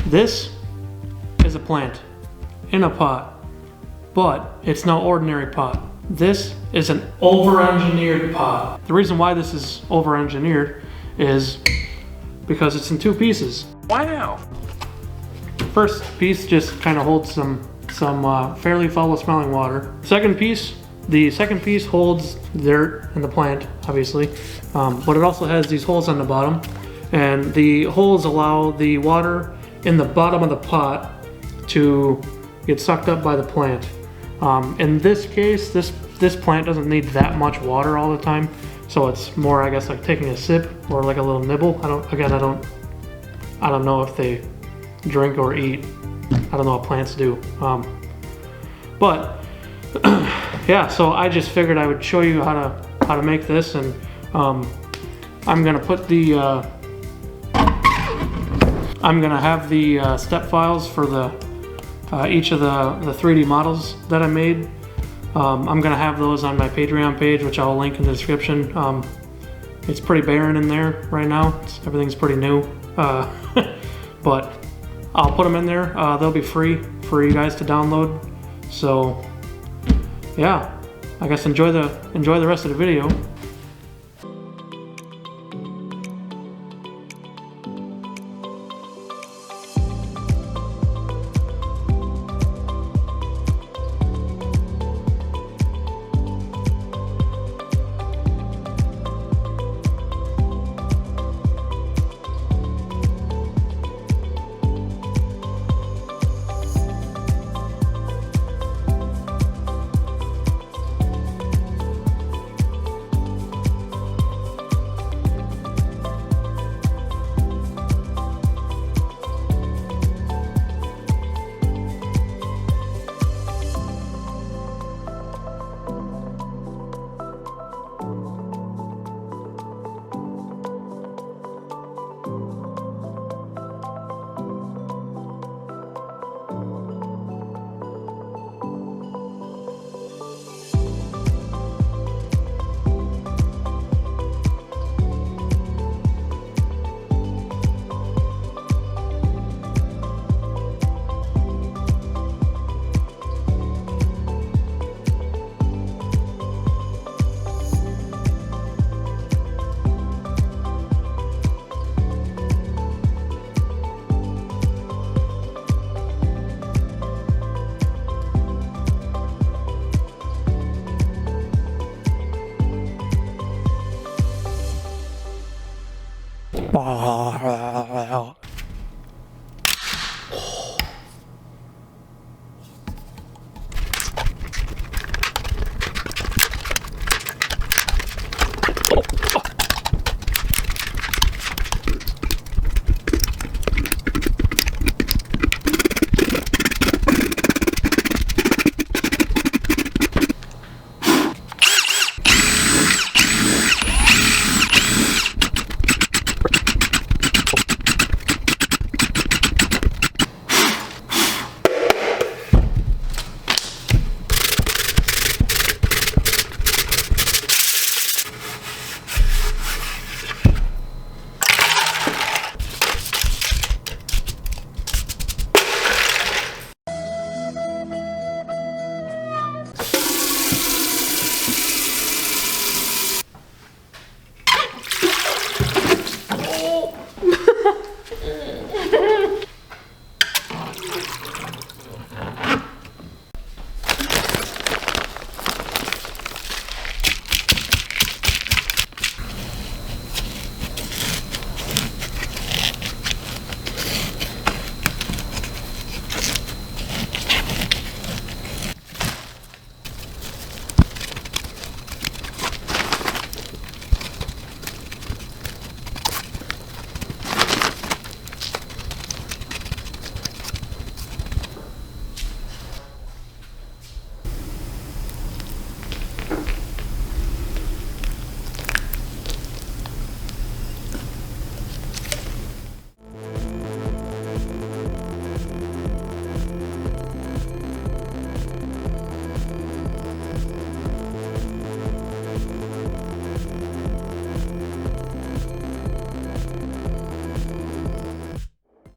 This is a plant in a pot, but it's no ordinary pot. This is an over-engineered pot. The reason why this is over-engineered is because it's in two pieces. Wow. First piece just kind of holds some fairly foul-smelling water. The second piece holds dirt in the plant, obviously, but it also has these holes on the bottom, and the holes allow the water in the bottom of the pot to get sucked up by the plant. In this case, this plant doesn't need that much water all the time, so it's more, I guess, like taking a sip or like a little nibble. I don't know if they drink or eat. I don't know what plants do. But yeah, so I just figured I would show you how to make this, and I'm gonna put the I'm gonna have the step files for each of the 3D models that I made. I'm gonna have those on my Patreon page, which I'll link in the description. It's pretty barren in there right now. Everything's pretty new, but I'll put them in there. They'll be free for you guys to download. So yeah, I guess enjoy the rest of the video.